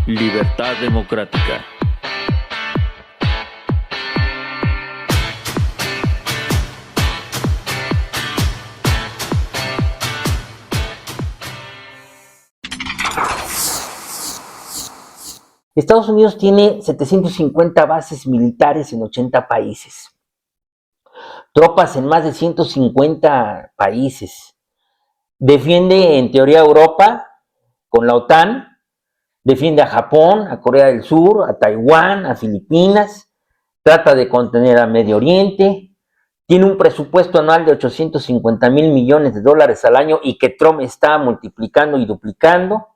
Libertad Democrática. Estados Unidos tiene 750 bases militares en 80 países, tropas en más de 150 países. Defiende en teoría a Europa con la OTAN, defiende a Japón, a Corea del Sur, a Taiwán, a Filipinas, trata de contener a Medio Oriente, tiene un presupuesto anual de 850,000 millones de dólares al año y que Trump está multiplicando y duplicando.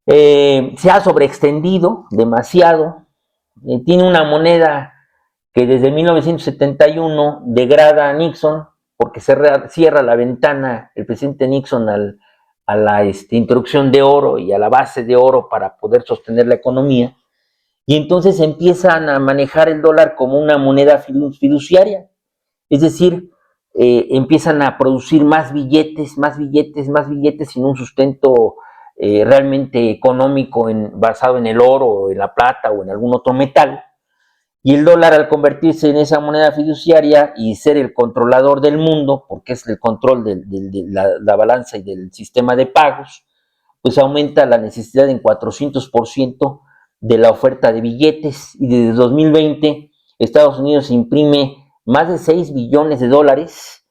Se ha sobreextendido demasiado, tiene una moneda que desde 1971 degrada a Nixon porque cierra la ventana el presidente Nixon a la introducción de oro y a la base de oro para poder sostener la economía, y entonces empiezan a manejar el dólar como una moneda fiduciaria, es decir, empiezan a producir más billetes sin un sustento realmente económico basado en el oro, en la plata o en algún otro metal. Y el dólar, al convertirse en esa moneda fiduciaria y ser el controlador del mundo, porque es el control de la balanza y del sistema de pagos, pues aumenta la necesidad en 400% de la oferta de billetes. Y desde 2020 Estados Unidos imprime más de 6 billones de dólares,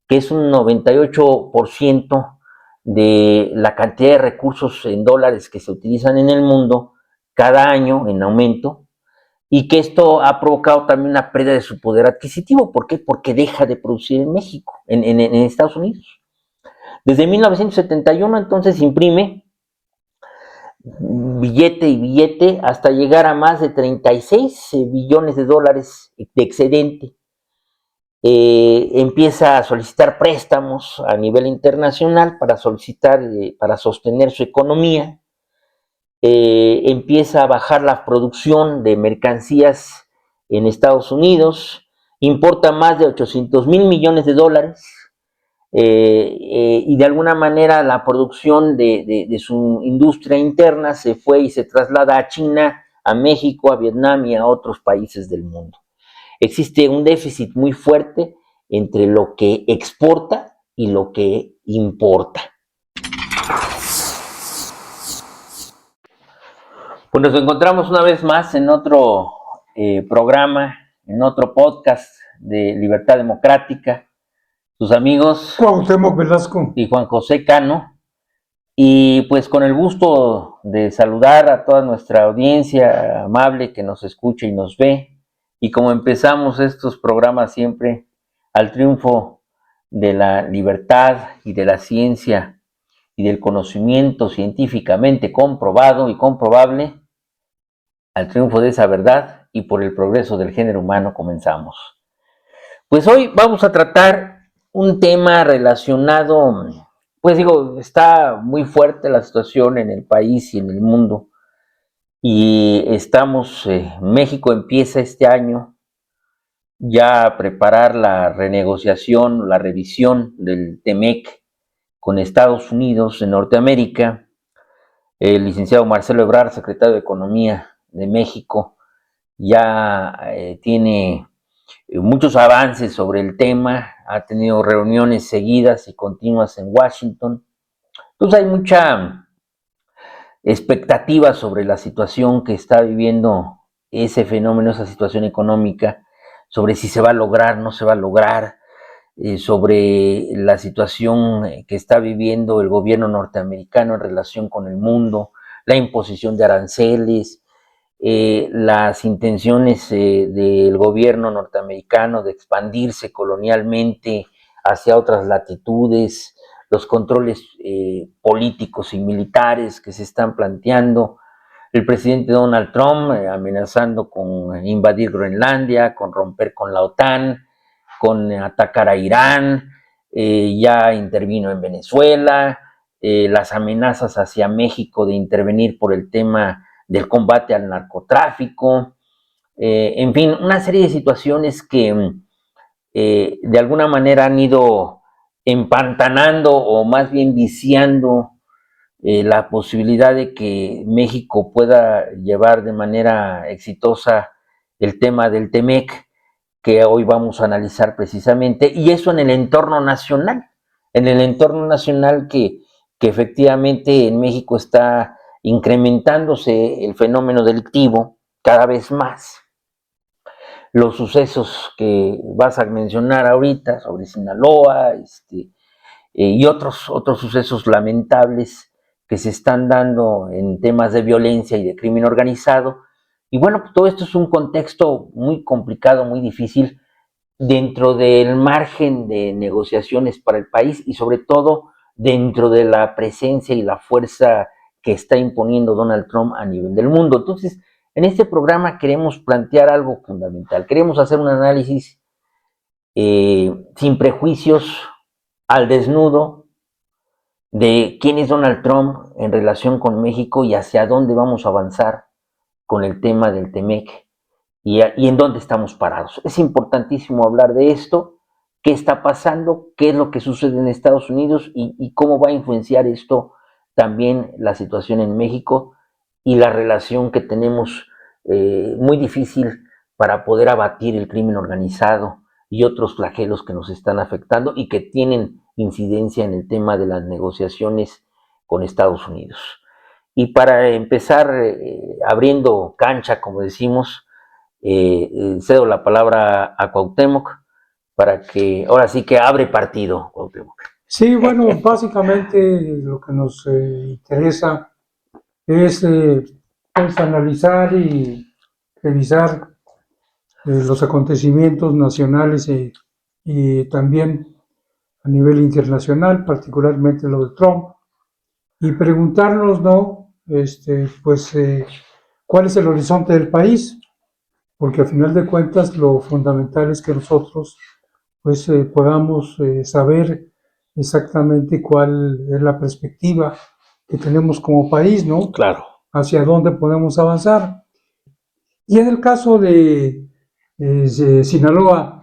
que es un 98% de la cantidad de recursos en dólares que se utilizan en el mundo cada año en aumento, y que esto ha provocado también una pérdida de su poder adquisitivo. ¿Por qué? Porque deja de producir en México, en Estados Unidos. Desde 1971 entonces imprime billete y billete hasta llegar a más de 36 billones de dólares de excedente. Empieza a solicitar préstamos a nivel internacional para sostener su economía. Empieza a bajar la producción de mercancías en Estados Unidos, importa más de 800,000 millones de dólares, y de alguna manera la producción de su industria interna se fue y se traslada a China, a México, a Vietnam y a otros países del mundo. Existe un déficit muy fuerte entre lo que exporta y lo que importa. Pues nos encontramos una vez más en otro programa, en otro podcast de Libertad Democrática. Sus amigos Cuauhtémoc Velasco y Juan José Cano. Y pues con el gusto de saludar a toda nuestra audiencia amable que nos escucha y nos ve. Y como empezamos estos programas siempre, al triunfo de la libertad y de la ciencia y del conocimiento científicamente comprobado y comprobable, al triunfo de esa verdad y por el progreso del género humano, comenzamos. Pues hoy vamos a tratar un tema relacionado, pues digo, está muy fuerte la situación en el país y en el mundo, y México empieza este año ya a preparar la renegociación, la revisión del TEMEC con Estados Unidos de Norteamérica. El licenciado Marcelo Ebrard, secretario de Economía de México, ya tiene muchos avances sobre el tema, ha tenido reuniones seguidas y continuas en Washington. Entonces hay mucha expectativa sobre la situación que está viviendo ese fenómeno, esa situación económica, sobre si se va a lograr, no se va a lograr, sobre la situación que está viviendo el gobierno norteamericano en relación con el mundo, la imposición de aranceles, las intenciones del gobierno norteamericano de expandirse colonialmente hacia otras latitudes, los controles políticos y militares que se están planteando, el presidente Donald Trump amenazando con invadir Groenlandia, con romper con la OTAN, con atacar a Irán, ya intervino en Venezuela, las amenazas hacia México de intervenir por el tema del combate al narcotráfico, en fin, una serie de situaciones que de alguna manera han ido empantanando o más bien viciando la posibilidad de que México pueda llevar de manera exitosa el tema del TEMEC, que hoy vamos a analizar precisamente, y eso en el entorno nacional, que efectivamente en México está incrementándose el fenómeno delictivo cada vez más. Los sucesos que vas a mencionar ahorita sobre Sinaloa, y otros sucesos lamentables que se están dando en temas de violencia y de crimen organizado. Y bueno, pues todo esto es un contexto muy complicado, muy difícil, dentro del margen de negociaciones para el país y sobre todo dentro de la presencia y la fuerza que está imponiendo Donald Trump a nivel del mundo. Entonces, en este programa queremos plantear algo fundamental. Queremos hacer un análisis sin prejuicios, al desnudo, de quién es Donald Trump en relación con México y hacia dónde vamos a avanzar con el tema del TEMEC y en dónde estamos parados. Es importantísimo hablar de esto, qué está pasando, qué es lo que sucede en Estados Unidos y cómo va a influenciar esto también la situación en México y la relación que tenemos muy difícil para poder abatir el crimen organizado y otros flagelos que nos están afectando y que tienen incidencia en el tema de las negociaciones con Estados Unidos. Y para empezar abriendo cancha, como decimos, cedo la palabra a Cuauhtémoc para que ahora sí que abre partido, Cuauhtémoc. Sí, bueno, básicamente lo que nos interesa es pues, analizar y revisar los acontecimientos nacionales y también a nivel internacional, particularmente lo de Trump, y preguntarnos, ¿no? Pues, ¿cuál es el horizonte del país? Porque a final de cuentas lo fundamental es que nosotros pues podamos saber exactamente cuál es la perspectiva que tenemos como país, ¿no? Claro. Hacia dónde podemos avanzar. Y en el caso de Sinaloa,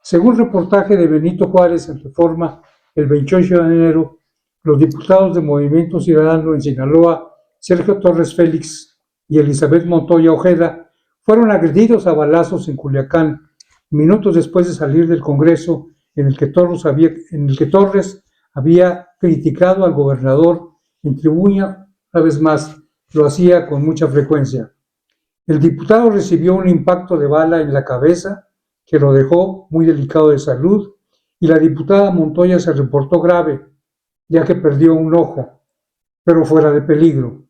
según reportaje de Benito Juárez en Reforma, el 28 de enero, los diputados de Movimiento Ciudadano en Sinaloa, Sergio Torres Félix y Elizabeth Montoya Ojeda, fueron agredidos a balazos en Culiacán, minutos después de salir del Congreso en el que Torres había criticado al gobernador en tribuna. Una vez más, lo hacía con mucha frecuencia. El diputado recibió un impacto de bala en la cabeza que lo dejó muy delicado de salud y la diputada Montoya se reportó grave, ya que perdió un ojo, pero fuera de peligro.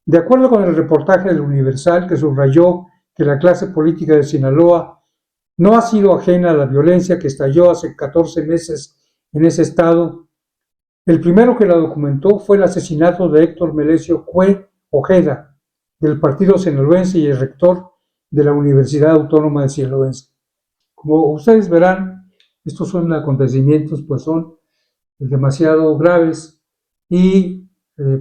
De acuerdo con el reportaje del Universal, que subrayó que la clase política de Sinaloa no ha sido ajena a la violencia que estalló hace 14 meses en ese estado, el primero que la documentó fue el asesinato de Héctor Melesio Cue Ojeda, del partido sinaloense y el rector de la Universidad Autónoma de Sinaloense. Como ustedes verán, estos son acontecimientos, pues son demasiado graves y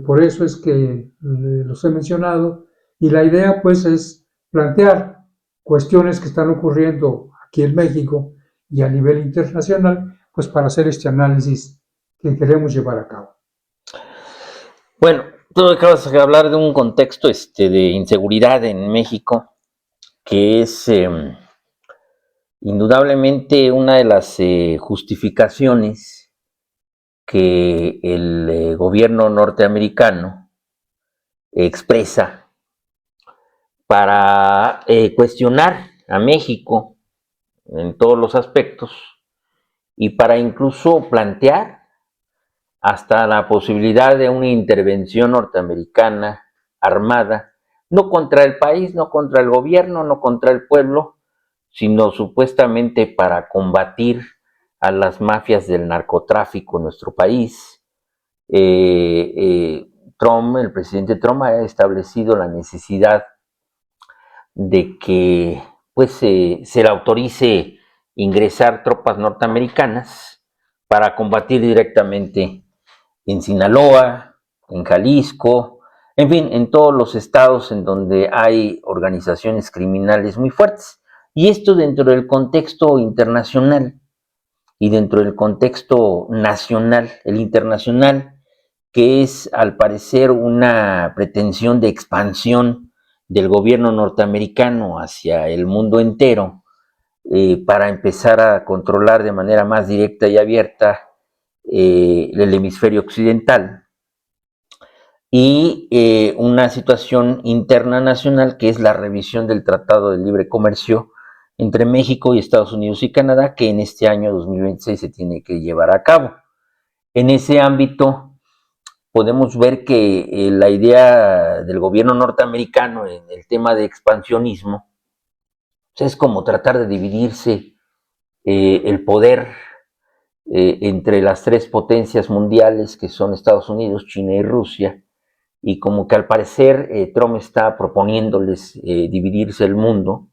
por eso es que los he mencionado, y la idea pues es plantear cuestiones que están ocurriendo aquí en México y a nivel internacional, pues para hacer este análisis que queremos llevar a cabo. Bueno, tú acabas de hablar de un contexto de inseguridad en México que es indudablemente una de las justificaciones que el gobierno norteamericano expresa para cuestionar a México en todos los aspectos y para incluso plantear hasta la posibilidad de una intervención norteamericana armada, no contra el país, no contra el gobierno, no contra el pueblo, sino supuestamente para combatir a las mafias del narcotráfico en nuestro país. Trump, el presidente Trump, ha establecido la necesidad de que pues, se le autorice ingresar tropas norteamericanas para combatir directamente en Sinaloa, en Jalisco, en fin, en todos los estados en donde hay organizaciones criminales muy fuertes. Y esto dentro del contexto internacional y dentro del contexto nacional, el internacional, que es al parecer una pretensión de expansión del gobierno norteamericano hacia el mundo entero, para empezar a controlar de manera más directa y abierta el hemisferio occidental, y una situación interna nacional que es la revisión del Tratado de Libre Comercio entre México y Estados Unidos y Canadá, que en este año 2026 se tiene que llevar a cabo. En ese ámbito podemos ver que la idea del gobierno norteamericano en el tema de expansionismo, pues, es como tratar de dividirse el poder entre las tres potencias mundiales, que son Estados Unidos, China y Rusia, y como que al parecer Trump está proponiéndoles dividirse el mundo,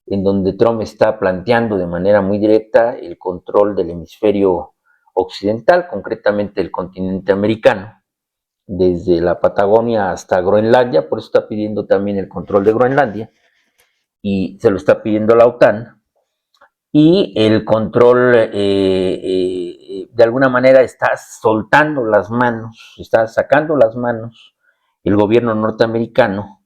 en donde Trump está planteando de manera muy directa el control del hemisferio occidental, concretamente el continente americano, desde la Patagonia hasta Groenlandia. Por eso está pidiendo también el control de Groenlandia, y se lo está pidiendo la OTAN, y el control de alguna manera está soltando las manos, está sacando las manos el gobierno norteamericano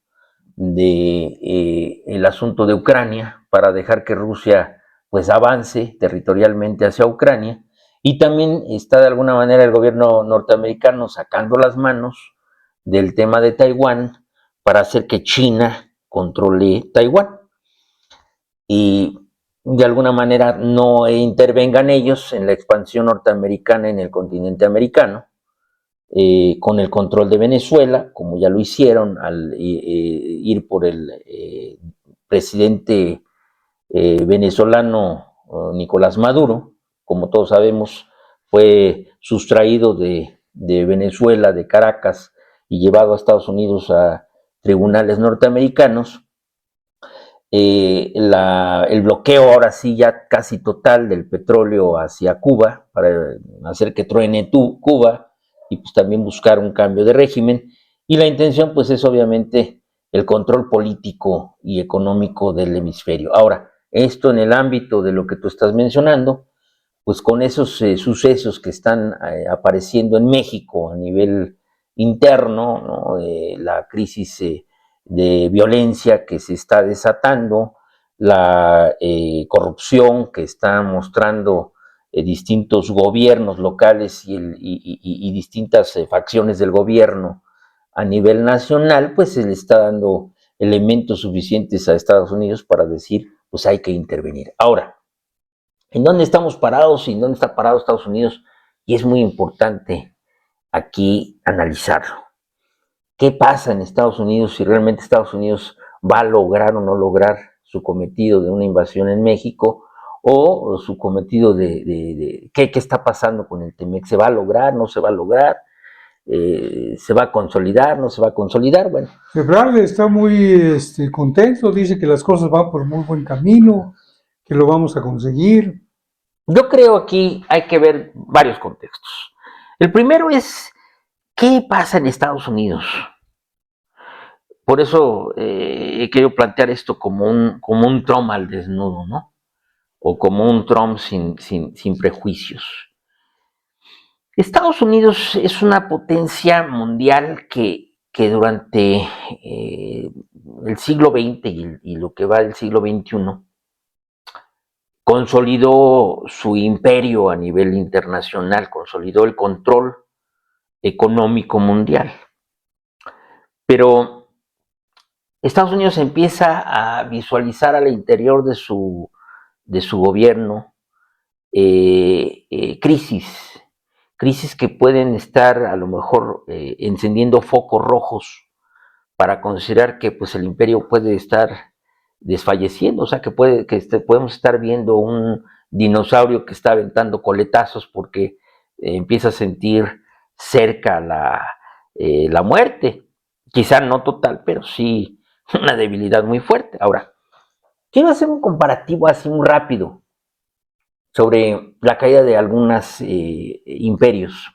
de el asunto de Ucrania, para dejar que Rusia pues avance territorialmente hacia Ucrania, y también está de alguna manera el gobierno norteamericano sacando las manos del tema de Taiwán para hacer que China controle Taiwán, y de alguna manera no intervengan ellos en la expansión norteamericana en el continente americano, con el control de Venezuela, como ya lo hicieron al ir por el presidente venezolano Nicolás Maduro. Como todos sabemos, fue sustraído de Venezuela, de Caracas, y llevado a Estados Unidos a tribunales norteamericanos. El bloqueo ahora sí ya casi total del petróleo hacia Cuba, para hacer que truene Cuba, y pues también buscar un cambio de régimen, y la intención pues es obviamente el control político y económico del hemisferio. Ahora, esto en el ámbito de lo que tú estás mencionando, pues con esos sucesos que están apareciendo en México a nivel interno, ¿no? La crisis de violencia que se está desatando, la corrupción que están mostrando distintos gobiernos locales y distintas facciones del gobierno a nivel nacional, pues se le está dando elementos suficientes a Estados Unidos para decir, pues hay que intervenir. Ahora, ¿en dónde estamos parados y en dónde está parado Estados Unidos? Y es muy importante aquí analizarlo. ¿Qué pasa en Estados Unidos, si realmente Estados Unidos va a lograr o no lograr su cometido de una invasión en México, o su cometido de ¿qué está pasando con el TEMEC? ¿Se va a lograr, no se va a lograr? ¿Se va a consolidar, no se va a consolidar? Bueno, Ebrard está muy contento, dice que las cosas van por muy buen camino, que lo vamos a conseguir. yo creo aquí hay que ver varios contextos. El primero es, ¿qué pasa en Estados Unidos? Por eso he querido plantear esto como un Trump al desnudo, ¿no? O como un Trump sin prejuicios. Estados Unidos es una potencia mundial que durante el siglo XX y lo que va del siglo XXI consolidó su imperio a nivel internacional, consolidó el control económico mundial. Pero Estados Unidos empieza a visualizar al interior de su gobierno crisis que pueden estar a lo mejor encendiendo focos rojos para considerar que pues el imperio puede estar desfalleciendo, o sea que podemos estar viendo un dinosaurio que está aventando coletazos porque empieza a sentir cerca la muerte, quizá no total, pero sí una debilidad muy fuerte. Ahora, quiero hacer un comparativo así muy rápido sobre la caída de algunos imperios.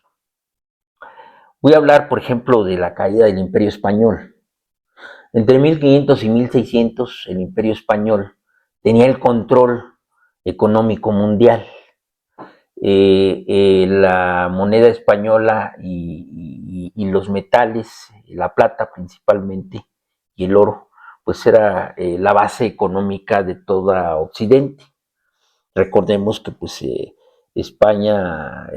Voy a hablar, por ejemplo, de la caída del Imperio Español. Entre 1500 y 1600, el Imperio Español tenía el control económico mundial. la moneda española y los metales, la plata principalmente y el oro, pues era la base económica de toda Occidente. Recordemos que pues España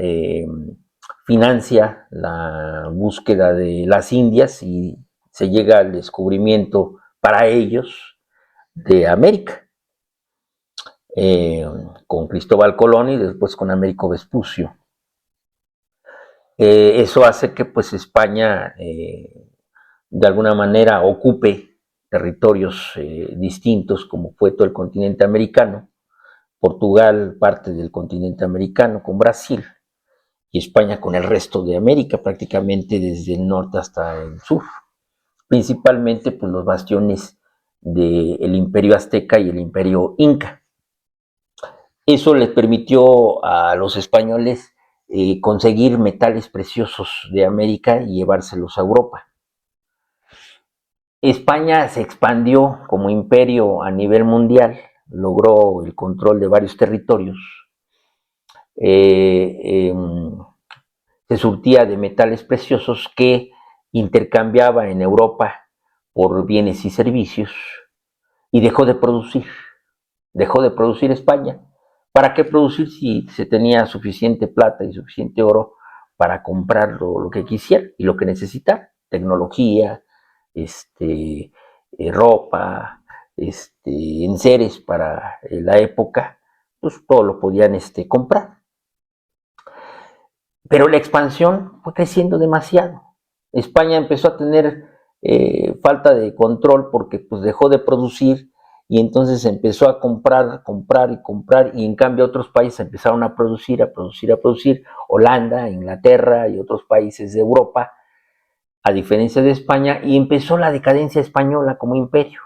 financia la búsqueda de las Indias y se llega al descubrimiento para ellos de América, con Cristóbal Colón y después con Américo Vespucio. Eso hace que pues España de alguna manera ocupe territorios distintos, como fue todo el continente americano, Portugal parte del continente americano con Brasil y España con el resto de América, prácticamente desde el norte hasta el sur, principalmente pues los bastiones del Imperio Azteca y el Imperio Inca. Eso les permitió a los españoles conseguir metales preciosos de América y llevárselos a Europa. España se expandió como imperio a nivel mundial, logró el control de varios territorios, se surtía de metales preciosos que intercambiaba en Europa por bienes y servicios y dejó de producir España. ¿Para qué producir si se tenía suficiente plata y suficiente oro para comprar lo que quisiera y lo que necesitara? Tecnología, ropa, enseres para la época, pues todo lo podían comprar. Pero la expansión fue creciendo demasiado. España empezó a tener falta de control porque pues dejó de producir y entonces empezó a comprar y en cambio otros países empezaron a producir, Holanda, Inglaterra y otros países de Europa, a diferencia de España, y empezó la decadencia española como imperio.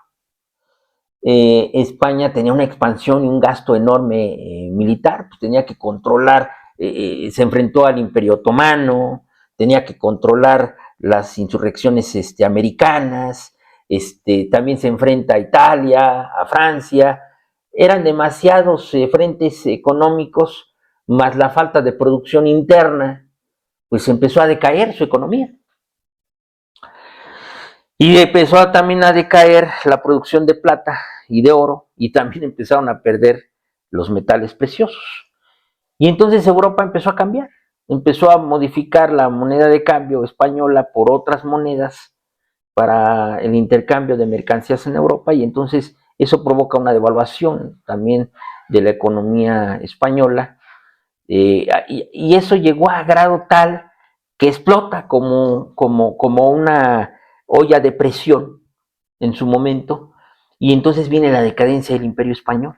España tenía una expansión y un gasto enorme militar, pues tenía que controlar, se enfrentó al Imperio Otomano, tenía que controlar las insurrecciones americanas, también se enfrenta a Italia, a Francia, eran demasiados frentes económicos, más la falta de producción interna, pues empezó a decaer su economía. Y empezó también a decaer la producción de plata y de oro, y también empezaron a perder los metales preciosos. Y entonces Europa empezó a cambiar, empezó a modificar la moneda de cambio española por otras monedas para el intercambio de mercancías en Europa, y entonces eso provoca una devaluación también de la economía española, y eso llegó a grado tal que explota como una olla de presión en su momento, y entonces viene la decadencia del Imperio Español.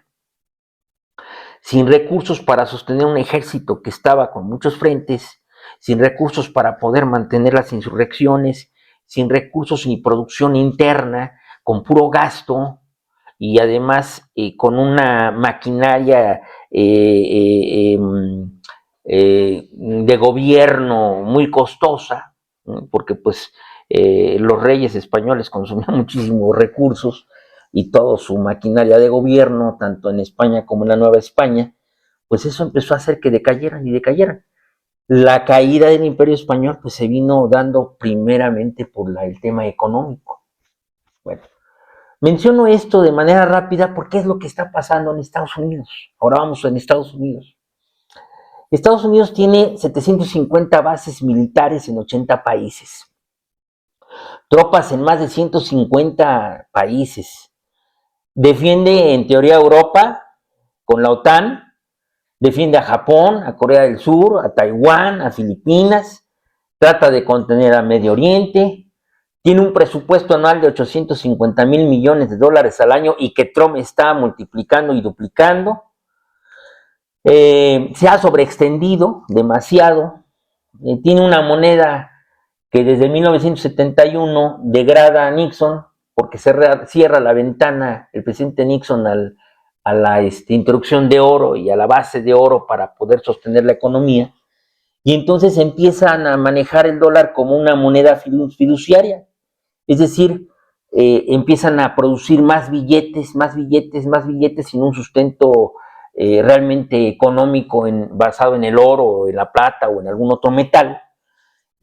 Sin recursos para sostener un ejército que estaba con muchos frentes, sin recursos para poder mantener las insurrecciones, sin recursos ni producción interna, con puro gasto, y además con una maquinaria de gobierno muy costosa, porque pues los reyes españoles consumían muchísimos recursos y toda su maquinaria de gobierno, tanto en España como en la Nueva España, pues eso empezó a hacer que decayeran y decayeran. La caída del Imperio Español pues se vino dando primeramente por el tema económico. Bueno, menciono esto de manera rápida porque es lo que está pasando en Estados Unidos. Ahora vamos en Estados Unidos. Estados Unidos tiene 750 bases militares en 80 países. Tropas en más de 150 países. Defiende en teoría a Europa con la OTAN, defiende a Japón, a Corea del Sur, a Taiwán, a Filipinas, trata de contener a Medio Oriente, tiene un presupuesto anual de 850,000 millones de dólares al año y que Trump está multiplicando y duplicando. Se ha sobreextendido demasiado, tiene una moneda que desde 1971 degrada a Nixon porque cierra la ventana el presidente Nixon a la introducción de oro y a la base de oro para poder sostener la economía, y entonces empiezan a manejar el dólar como una moneda fiduciaria, es decir, empiezan a producir más billetes sin un sustento realmente económico basado en el oro, o en la plata o en algún otro metal.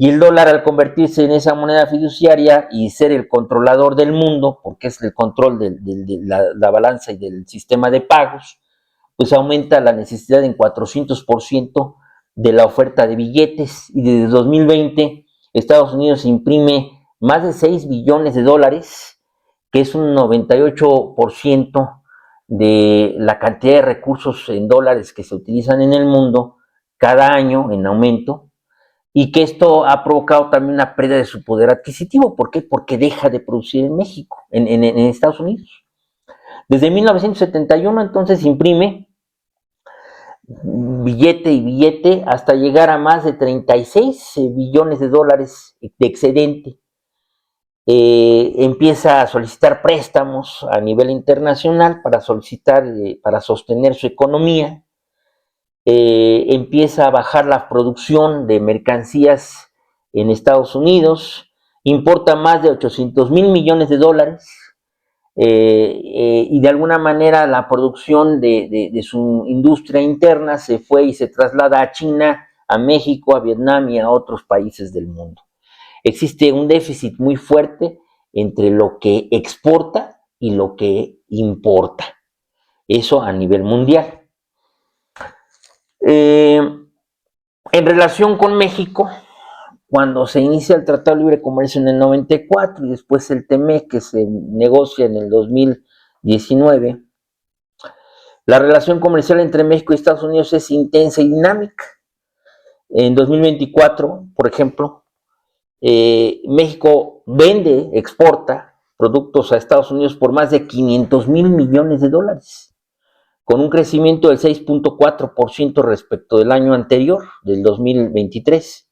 Y el dólar, al convertirse en esa moneda fiduciaria y ser el controlador del mundo, porque es el control de la balanza y del sistema de pagos, pues aumenta la necesidad en 400% de la oferta de billetes. Y desde 2020 Estados Unidos imprime más de 6 billones de dólares, que es un 98% de la cantidad de recursos en dólares que se utilizan en el mundo cada año en aumento, y que esto ha provocado también una pérdida de su poder adquisitivo. ¿Por qué? Porque deja de producir en México, en Estados Unidos. Desde 1971 entonces imprime billete y billete hasta llegar a más de 36 billones de dólares de excedente. Empieza a solicitar préstamos a nivel internacional para sostener su economía. Empieza a bajar la producción de mercancías en Estados Unidos, importa más de 800 mil millones de dólares, y de alguna manera la producción de su industria interna se fue y se traslada a China, a México, a Vietnam y a otros países del mundo. Existe un déficit muy fuerte entre lo que exporta y lo que importa. Eso a nivel mundial. En relación con México, cuando se inicia el Tratado de Libre Comercio en el 94 y después el TEMEC, que se negocia en el 2019, la relación comercial entre México y Estados Unidos es intensa y dinámica. En 2024, por ejemplo, México exporta productos a Estados Unidos por más de 500 mil millones de dólares, con un crecimiento del 6.4% respecto del año anterior, del 2023.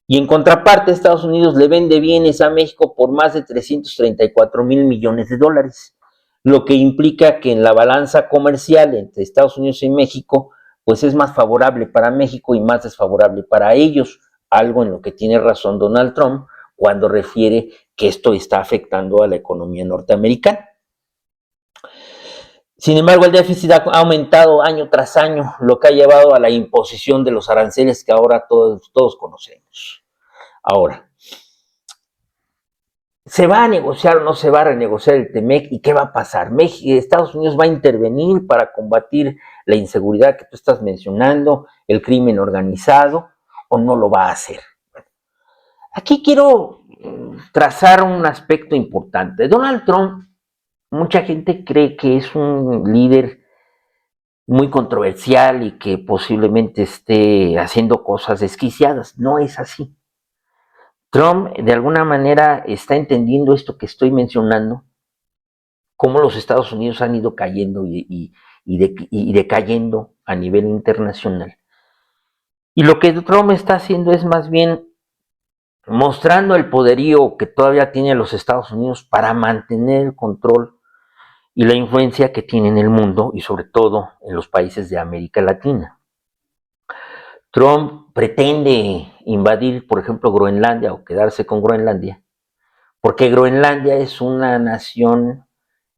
Y en contraparte, Estados Unidos le vende bienes a México por más de 334 mil millones de dólares, lo que implica que en la balanza comercial entre Estados Unidos y México, pues es más favorable para México y más desfavorable para ellos, algo en lo que tiene razón Donald Trump cuando refiere que esto está afectando a la economía norteamericana. Sin embargo, el déficit ha aumentado año tras año, lo que ha llevado a la imposición de los aranceles que ahora todos conocemos. Ahora, ¿se va a negociar o no se va a renegociar el TEMEC? ¿Y qué va a pasar? Estados Unidos va a intervenir para combatir la inseguridad que tú estás mencionando, el crimen organizado, o no lo va a hacer. Aquí quiero trazar un aspecto importante. Donald Trump, mucha gente cree que es un líder muy controversial y que posiblemente esté haciendo cosas desquiciadas. No es así. Trump de alguna manera está entendiendo esto que estoy mencionando, cómo los Estados Unidos han ido cayendo y decayendo a nivel internacional. Y lo que Trump está haciendo es más bien mostrando el poderío que todavía tiene los Estados Unidos para mantener el control y la influencia que tiene en el mundo y sobre todo en los países de América Latina. Trump pretende invadir, por ejemplo, Groenlandia o quedarse con Groenlandia, porque Groenlandia es una nación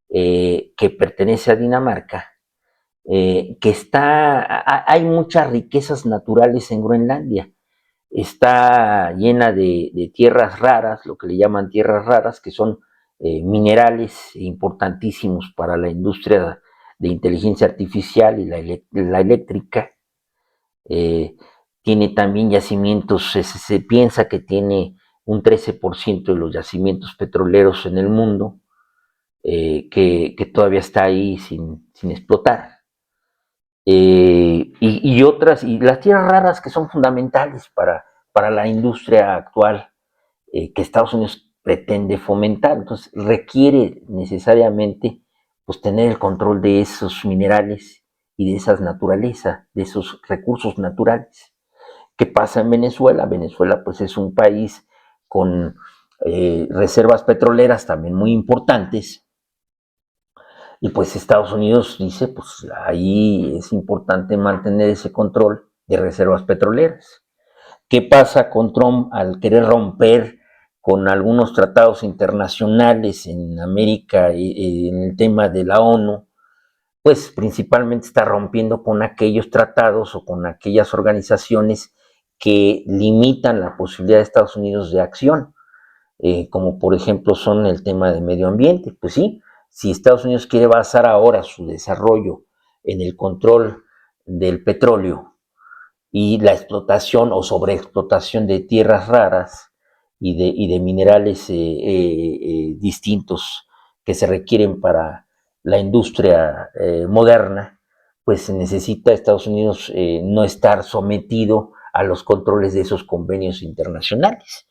que pertenece a Dinamarca, hay muchas riquezas naturales en Groenlandia. Está llena de tierras raras, lo que le llaman tierras raras, que son minerales importantísimos para la industria de inteligencia artificial y la eléctrica. Tiene también yacimientos, se piensa que tiene un 13% de los yacimientos petroleros en el mundo, que todavía está ahí sin explotar. Y las tierras raras que son fundamentales para la industria actual que Estados Unidos pretende fomentar. Entonces requiere necesariamente pues, tener el control de esos minerales y de esas naturaleza, de esos recursos naturales. ¿Qué pasa en Venezuela? Venezuela pues es un país con reservas petroleras también muy importantes. Y pues Estados Unidos dice, pues ahí es importante mantener ese control de reservas petroleras. ¿Qué pasa con Trump al querer romper con algunos tratados internacionales en América, en el tema de la ONU, pues principalmente está rompiendo con aquellos tratados o con aquellas organizaciones que limitan la posibilidad de Estados Unidos de acción, como por ejemplo son el tema de medio ambiente. Pues sí, si Estados Unidos quiere basar ahora su desarrollo en el control del petróleo y la explotación o sobreexplotación de tierras raras y de minerales distintos que se requieren para la industria moderna, pues necesita Estados Unidos no estar sometido a los controles de esos convenios internacionales.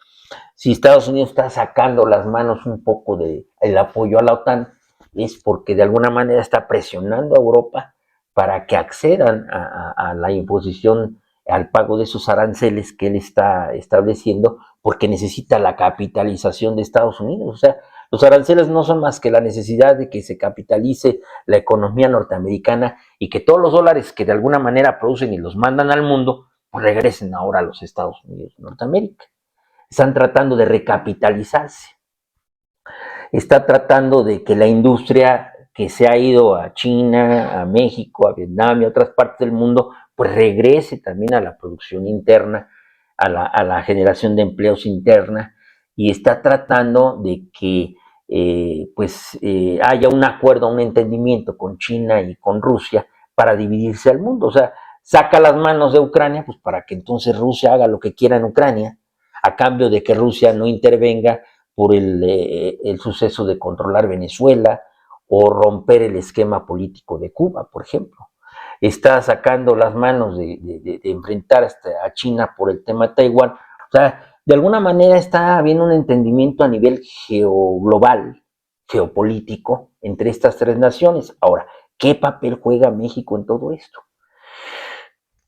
Si Estados Unidos está sacando las manos un poco del apoyo a la OTAN, es porque de alguna manera está presionando a Europa para que accedan a la imposición, al pago de esos aranceles que él está estableciendo, porque necesita la capitalización de Estados Unidos. O sea, los aranceles no son más que la necesidad de que se capitalice la economía norteamericana y que todos los dólares que de alguna manera producen y los mandan al mundo, pues regresen ahora a los Estados Unidos de Norteamérica. Están tratando de recapitalizarse. Está tratando de que la industria que se ha ido a China, a México, a Vietnam y a otras partes del mundo, pues regrese también a la producción interna, a la generación de empleos interna, y está tratando de que haya un acuerdo, un entendimiento con China y con Rusia para dividirse al mundo. O sea, saca las manos de Ucrania, pues para que entonces Rusia haga lo que quiera en Ucrania, a cambio de que Rusia no intervenga por el suceso de controlar Venezuela o romper el esquema político de Cuba, por ejemplo. Está sacando las manos de enfrentar a China por el tema de Taiwán. O sea, de alguna manera está habiendo un entendimiento a nivel global, geopolítico, entre estas tres naciones. Ahora, ¿qué papel juega México en todo esto?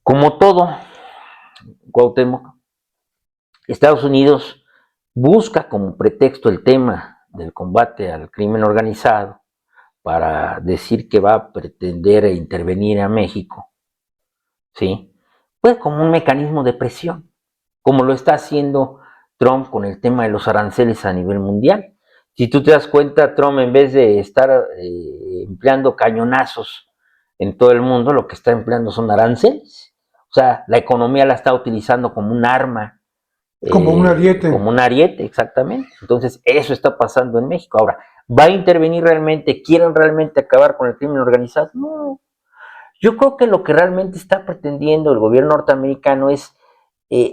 Como todo, Cuauhtémoc, Estados Unidos busca como pretexto el tema del combate al crimen organizado para decir que va a pretender intervenir a México, ¿sí? Pues como un mecanismo de presión, como lo está haciendo Trump con el tema de los aranceles a nivel mundial. Si tú te das cuenta, Trump, en vez de estar empleando cañonazos en todo el mundo, lo que está empleando son aranceles. O sea, la economía la está utilizando como un arma. Como un ariete. Como un ariete, exactamente. Entonces, eso está pasando en México. Ahora, ¿va a intervenir realmente? ¿Quieren realmente acabar con el crimen organizado? No. Yo creo que lo que realmente está pretendiendo el gobierno norteamericano es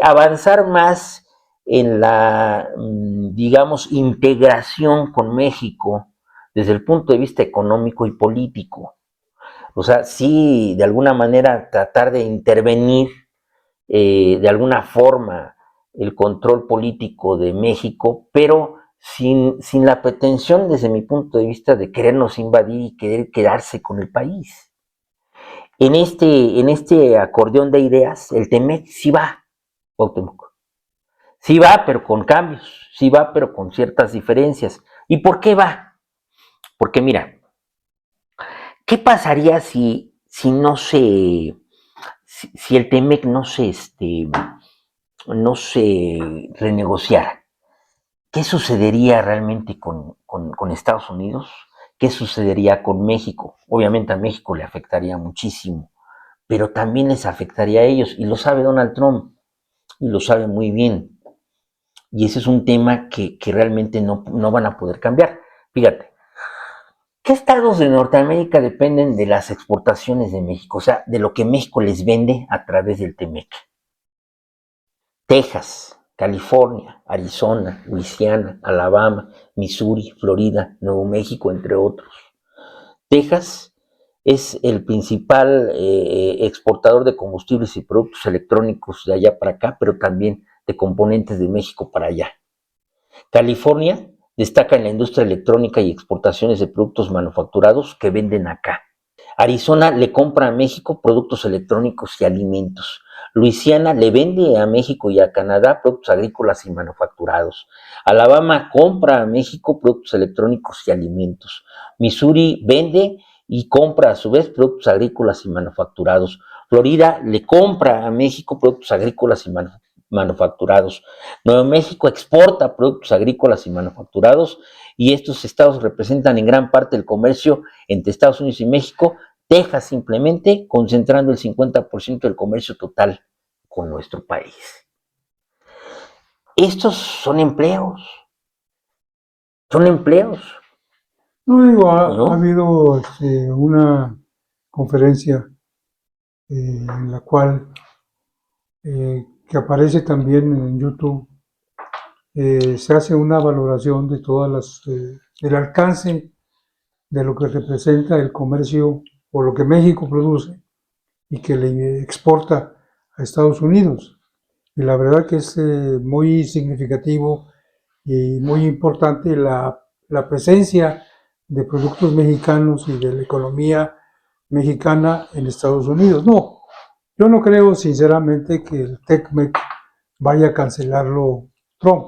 avanzar más en la, digamos, integración con México desde el punto de vista económico y político. O sea, sí, de alguna manera tratar de intervenir de alguna forma el control político de México, pero sin la pretensión, desde mi punto de vista, de querernos invadir y querer quedarse con el país. En este acordeón de ideas, el TEMEC sí va, Cuauhtémoc. Sí va, pero con cambios, sí va, pero con ciertas diferencias. ¿Y por qué va? Porque mira, ¿qué pasaría si no se, si el TEMEC no se renegociara? ¿Qué sucedería realmente con Estados Unidos? ¿Qué sucedería con México? Obviamente a México le afectaría muchísimo, pero también les afectaría a ellos, y lo sabe Donald Trump, y lo sabe muy bien. Y ese es un tema que realmente no van a poder cambiar. Fíjate, ¿qué estados de Norteamérica dependen de las exportaciones de México? O sea, de lo que México les vende a través del TEMEC. Texas, California, Arizona, Luisiana, Alabama, Missouri, Florida, Nuevo México, entre otros. Texas es el principal exportador de combustibles y productos electrónicos de allá para acá, pero también de componentes de México para allá. California destaca en la industria electrónica y exportaciones de productos manufacturados que venden acá. Arizona le compra a México productos electrónicos y alimentos. Luisiana le vende a México y a Canadá productos agrícolas y manufacturados. Alabama compra a México productos electrónicos y alimentos. Missouri vende y compra a su vez productos agrícolas y manufacturados. Florida le compra a México productos agrícolas y manufacturados. Nuevo México exporta productos agrícolas y manufacturados, y estos estados representan en gran parte el comercio entre Estados Unidos y México, Texas simplemente concentrando el 50% del comercio total con nuestro país. Estos son empleos. No digo, ha ¿No? habido una conferencia en la cual, que aparece también en YouTube, se hace una valoración de del alcance de lo que representa el comercio o lo que México produce y que le exporta a Estados Unidos. Y la verdad que es muy significativo y muy importante la presencia de productos mexicanos y de la economía mexicana en Estados Unidos. No, yo no creo sinceramente que el TECMEC vaya a cancelarlo Trump.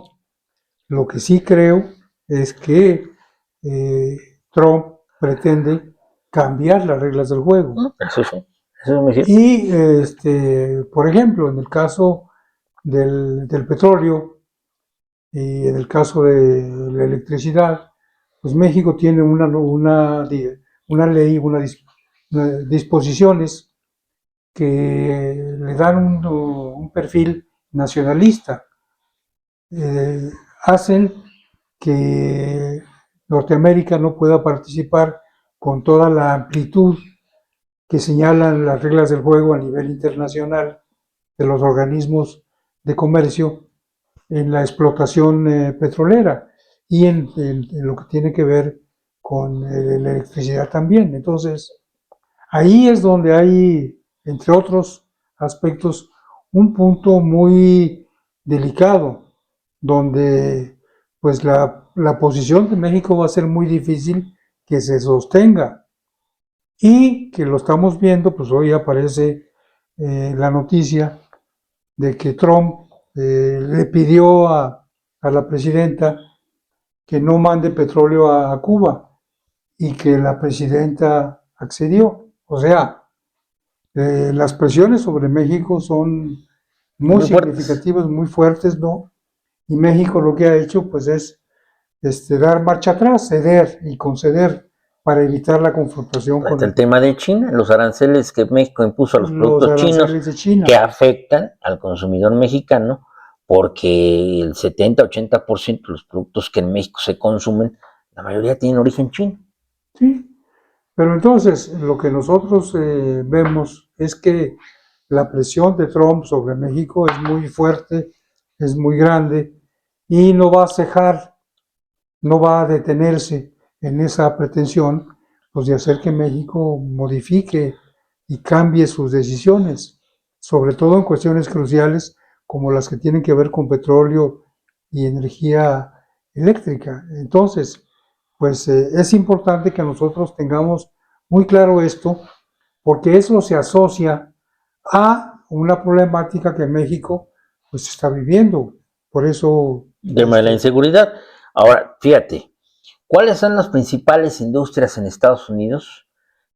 Lo que sí creo es que Trump pretende cambiar las reglas del juego. Eso sí, eso es muy cierto. Y, por ejemplo, en el caso del petróleo y en el caso de la electricidad, pues México tiene una ley, unas disposiciones que le dan un perfil nacionalista. Hacen que Norteamérica no pueda participar con toda la amplitud que señalan las reglas del juego a nivel internacional de los organismos de comercio en la explotación petrolera y en lo que tiene que ver con la electricidad también. Entonces, ahí es donde hay, entre otros aspectos, un punto muy delicado, donde pues la posición de México va a ser muy difícil que se sostenga. Y que lo estamos viendo, pues hoy aparece la noticia de que Trump le pidió a la presidenta que no mande petróleo a Cuba y que la presidenta accedió. O sea, las presiones sobre México son muy significativas, muy fuertes, ¿no? Y México lo que ha hecho, pues, es dar marcha atrás, ceder y conceder para evitar la confrontación con El tema de China, los aranceles que México impuso a los productos chinos aranceles de China. que afectan al consumidor mexicano, porque el 70-80% de los productos que en México se consumen, la mayoría tienen origen chino. Sí, pero entonces lo que nosotros vemos es que la presión de Trump sobre México es muy fuerte, es muy grande y no va a cejar, no va a detenerse en esa pretensión, pues de hacer que México modifique y cambie sus decisiones, sobre todo en cuestiones cruciales como las que tienen que ver con petróleo y energía eléctrica. Entonces, pues es importante que nosotros tengamos muy claro esto, porque eso se asocia a una problemática que México pues está viviendo. Por eso... El tema de la inseguridad. Ahora, fíjate, ¿cuáles son las principales industrias en Estados Unidos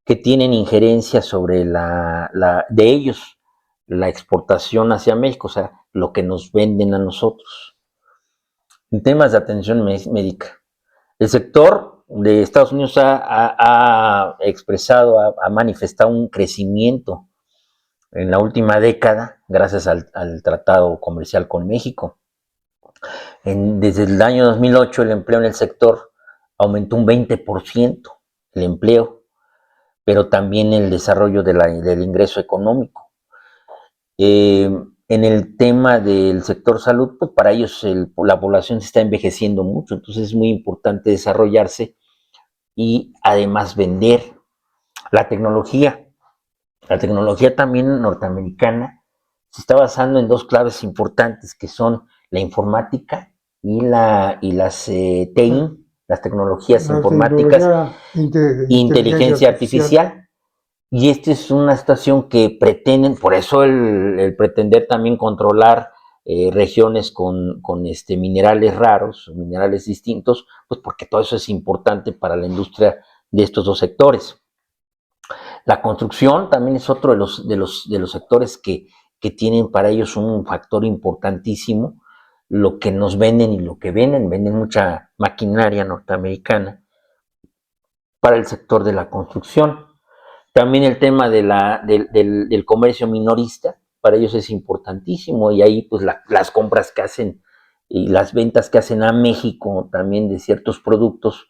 que tienen injerencia sobre de ellos la exportación hacia México? O sea, lo que nos venden a nosotros. En temas de atención médica. El sector de Estados Unidos ha expresado, ha manifestado un crecimiento en la última década gracias al tratado comercial con México. Desde el año 2008 el empleo en el sector aumentó un 20%, el empleo, pero también el desarrollo del ingreso económico. En el tema del sector salud, pues para ellos la población se está envejeciendo mucho, entonces es muy importante desarrollarse y además vender la tecnología. La tecnología también norteamericana se está basando en dos claves importantes que son la informática y las TI, las tecnologías informáticas e inteligencia artificial. Y esta es una situación que pretenden, por eso el pretender también controlar regiones con minerales raros, minerales distintos, pues porque todo eso es importante para la industria de estos dos sectores. La construcción también es otro de los sectores que tienen para ellos un factor importantísimo. Lo que nos venden y lo que venden mucha maquinaria norteamericana para el sector de la construcción. También el tema del comercio minorista, para ellos es importantísimo, y ahí pues las compras que hacen y las ventas que hacen a México también de ciertos productos,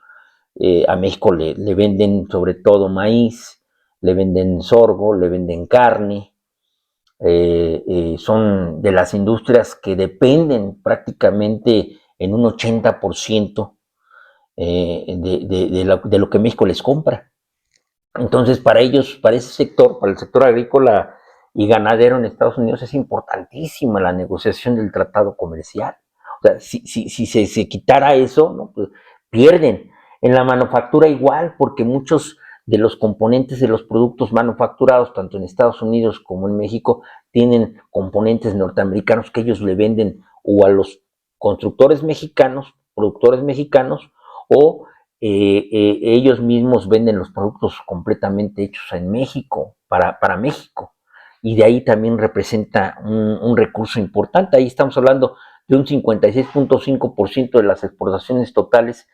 a México le venden sobre todo maíz, le venden sorgo, le venden carne, son de las industrias que dependen prácticamente en un 80% de lo que México les compra. Entonces, para ellos, para ese sector, para el sector agrícola y ganadero en Estados Unidos, es importantísima la negociación del tratado comercial. O sea, si se quitara eso, ¿no? Pues pierden. En la manufactura igual, porque muchos de los componentes de los productos manufacturados, tanto en Estados Unidos como en México, tienen componentes norteamericanos que ellos le venden o a los constructores mexicanos, productores mexicanos, o ellos mismos venden los productos completamente hechos en México, para México. Y de ahí también representa un recurso importante. Ahí estamos hablando de un 56.5% de las exportaciones totales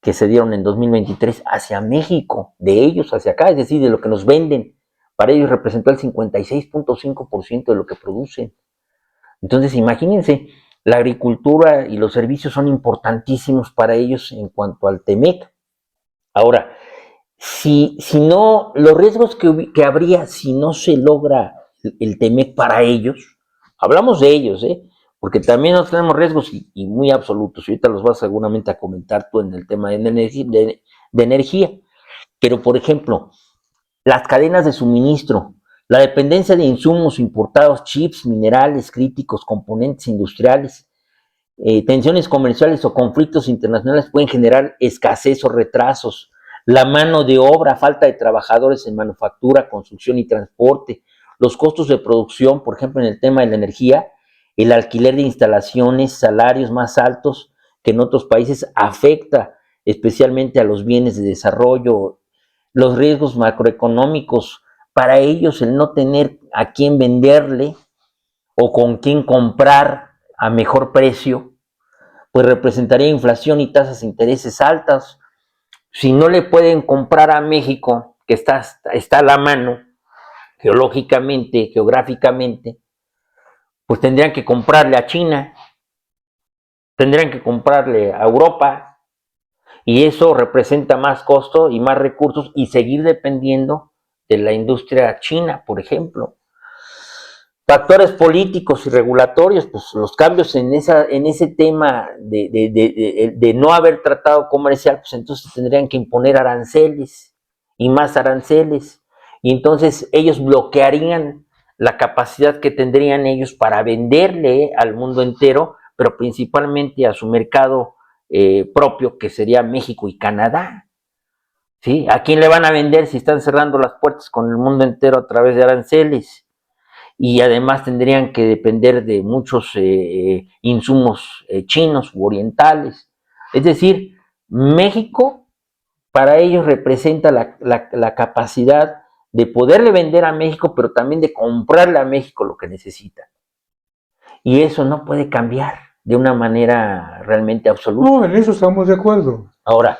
que se dieron en 2023 hacia México, de ellos hacia acá, es decir, de lo que nos venden. Para ellos representó el 56.5% de lo que producen. Entonces, imagínense, la agricultura y los servicios son importantísimos para ellos en cuanto al TEMEC. Ahora, si no, los riesgos que habría si no se logra el TEMEC para ellos, hablamos de ellos, porque también nosotros tenemos riesgos y muy absolutos, y ahorita los vas seguramente a comentar tú en el tema de energía, pero por ejemplo, las cadenas de suministro, la dependencia de insumos importados, chips, minerales críticos, componentes industriales, tensiones comerciales o conflictos internacionales pueden generar escasez o retrasos. La mano de obra, falta de trabajadores en manufactura, construcción y transporte, los costos de producción, por ejemplo, en el tema de la energía, el alquiler de instalaciones, salarios más altos que en otros países afecta especialmente a los bienes de desarrollo, los riesgos macroeconómicos, para ellos el no tener a quién venderle o con quién comprar a mejor precio, pues representaría inflación y tasas de intereses altas. Si no le pueden comprar a México, que está a la mano, geológicamente, geográficamente, pues tendrían que comprarle a China, tendrían que comprarle a Europa, y eso representa más costo y más recursos y seguir dependiendo de la industria china, por ejemplo. Factores políticos y regulatorios, pues los cambios en ese tema de no haber tratado comercial, pues entonces tendrían que imponer aranceles y más aranceles, y entonces ellos bloquearían la capacidad que tendrían ellos para venderle al mundo entero, pero principalmente a su mercado propio, que sería México y Canadá. ¿Sí? ¿A quién le van a vender si están cerrando las puertas con el mundo entero a través de aranceles? Y además tendrían que depender de muchos insumos chinos u orientales. Es decir, México para ellos representa la capacidad de poderle vender a México, pero también de comprarle a México lo que necesita. Y eso no puede cambiar de una manera realmente absoluta. No, en eso estamos de acuerdo. Ahora,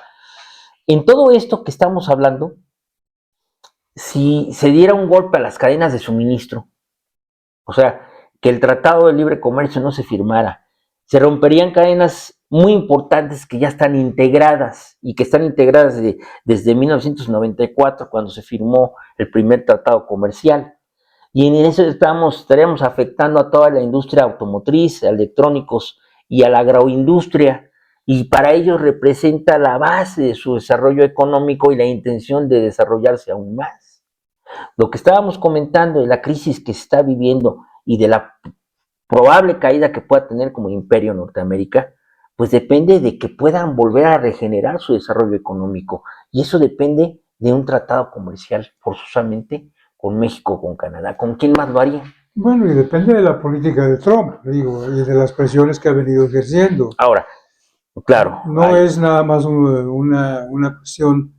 en todo esto que estamos hablando, si se diera un golpe a las cadenas de suministro, o sea, que el Tratado de Libre Comercio no se firmara, se romperían cadenas muy importantes que ya están integradas y que están integradas desde 1994, cuando se firmó el primer tratado comercial. Y en eso estaríamos afectando a toda la industria automotriz, a electrónicos y a la agroindustria, y para ellos representa la base de su desarrollo económico y la intención de desarrollarse aún más. Lo que estábamos comentando de la crisis que se está viviendo y de la probable caída que pueda tener como imperio Norteamérica, pues depende de que puedan volver a regenerar su desarrollo económico. Y eso depende de un tratado comercial, forzosamente, con México o con Canadá. ¿Con quién más lo haría? Bueno, y depende de la política de Trump, digo, y de las presiones que ha venido ejerciendo. Ahora, claro. No es nada más una cuestión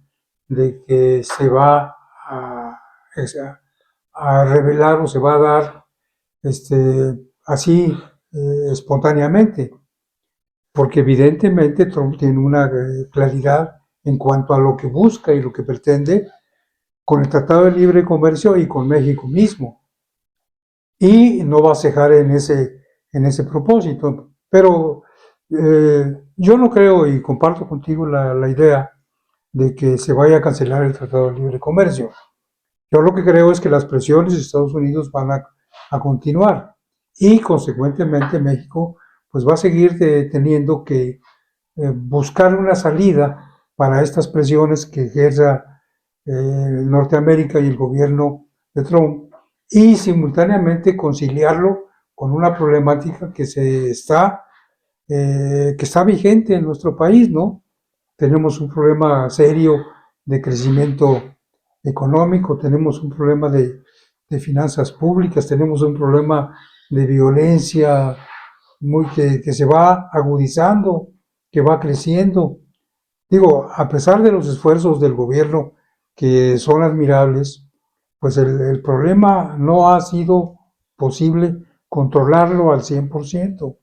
de que se va a revelar o se va a dar así espontáneamente, porque evidentemente Trump tiene una claridad en cuanto a lo que busca y lo que pretende con el Tratado de Libre Comercio y con México mismo. Y no va a cejar en ese propósito. Pero yo no creo, y comparto contigo la idea de que se vaya a cancelar el Tratado de Libre Comercio. Yo lo que creo es que las presiones de Estados Unidos van a continuar y consecuentemente México pues va a seguir teniendo que buscar una salida para estas presiones que ejerza Norteamérica y el gobierno de Trump y simultáneamente conciliarlo con una problemática que está vigente en nuestro país, ¿no? Tenemos un problema serio de crecimiento económico, tenemos un problema de finanzas públicas, tenemos un problema de violencia que se va agudizando, que va creciendo. Digo, a pesar de los esfuerzos del gobierno que son admirables, pues el problema no ha sido posible controlarlo al 100%.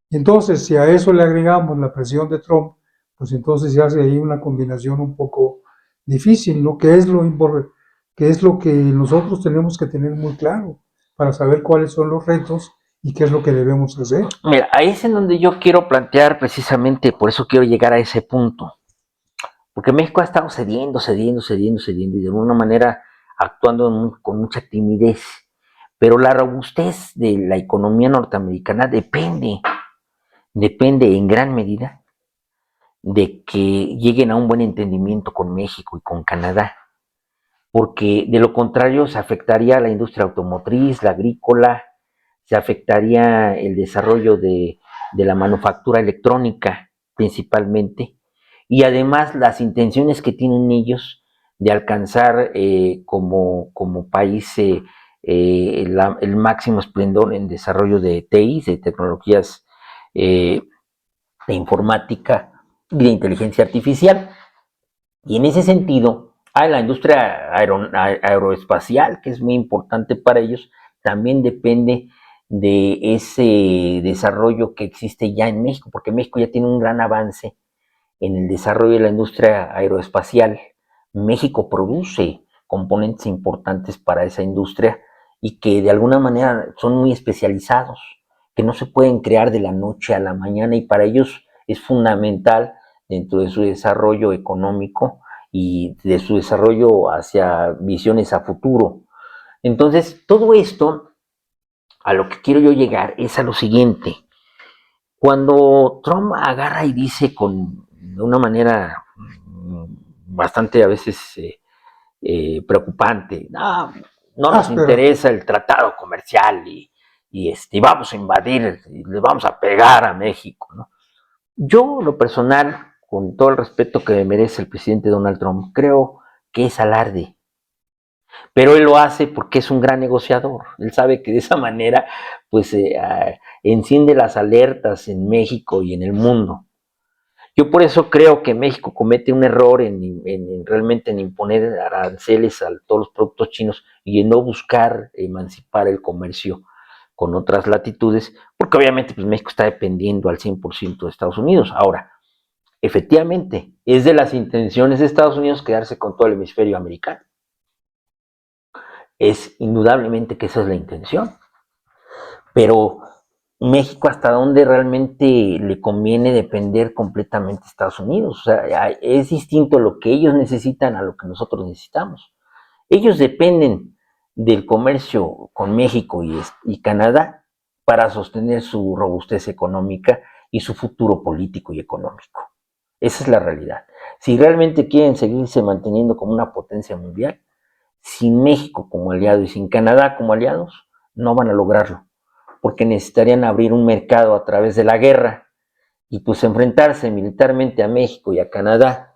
Y entonces, si a eso le agregamos la presión de Trump, pues entonces se hace ahí una combinación un poco difícil, ¿no? Que es lo que nosotros tenemos que tener muy claro para saber cuáles son los retos y qué es lo que debemos hacer. Mira, ahí es en donde yo quiero plantear precisamente, por eso quiero llegar a ese punto. Porque México ha estado cediendo, y de alguna manera actuando con mucha timidez. Pero la robustez de la economía norteamericana depende en gran medida de que lleguen a un buen entendimiento con México y con Canadá, porque de lo contrario se afectaría a la industria automotriz, la agrícola, se afectaría el desarrollo de la manufactura electrónica principalmente, y además las intenciones que tienen ellos de alcanzar como país el máximo esplendor en desarrollo de TIs, de tecnologías de informática y de inteligencia artificial. Y en ese sentido, la industria aeroespacial, que es muy importante para ellos, también depende de ese desarrollo que existe ya en México, porque México ya tiene un gran avance en el desarrollo de la industria aeroespacial. México produce componentes importantes para esa industria y que de alguna manera son muy especializados, que no se pueden crear de la noche a la mañana, y para ellos es fundamental dentro de su desarrollo económico y de su desarrollo hacia visiones a futuro. Entonces, todo esto, a lo que quiero yo llegar es a lo siguiente. Cuando Trump agarra y dice de una manera bastante a veces preocupante, no nos interesa el tratado comercial y vamos a invadir, y le vamos a pegar a México, ¿no? Yo, lo personal, con todo el respeto que merece el presidente Donald Trump, creo que es alarde. Pero él lo hace porque es un gran negociador. Él sabe que de esa manera, pues, enciende las alertas en México y en el mundo. Yo por eso creo que México comete un error realmente en imponer aranceles a todos los productos chinos y en no buscar emancipar el comercio con otras latitudes, porque obviamente pues México está dependiendo al 100% de Estados Unidos. Ahora, efectivamente, es de las intenciones de Estados Unidos quedarse con todo el hemisferio americano. Es indudablemente que esa es la intención. Pero México, ¿hasta dónde realmente le conviene depender completamente de Estados Unidos? O sea, es distinto lo que ellos necesitan a lo que nosotros necesitamos. Ellos dependen del comercio con México y Canadá para sostener su robustez económica y su futuro político y económico. Esa es la realidad. Si realmente quieren seguirse manteniendo como una potencia mundial, sin México como aliado y sin Canadá como aliados, no van a lograrlo, porque necesitarían abrir un mercado a través de la guerra y pues enfrentarse militarmente a México y a Canadá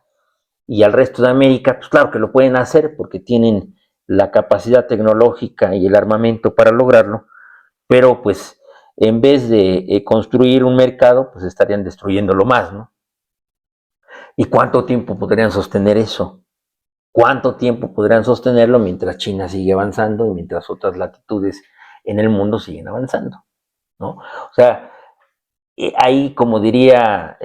y al resto de América. Pues claro que lo pueden hacer porque tienen la capacidad tecnológica y el armamento para lograrlo, pero pues en vez de construir un mercado, pues estarían destruyéndolo más, ¿no? ¿Y cuánto tiempo podrían sostener eso? ¿Cuánto tiempo podrían sostenerlo mientras China sigue avanzando y mientras otras latitudes en el mundo siguen avanzando, ¿no? O sea, ahí, como diría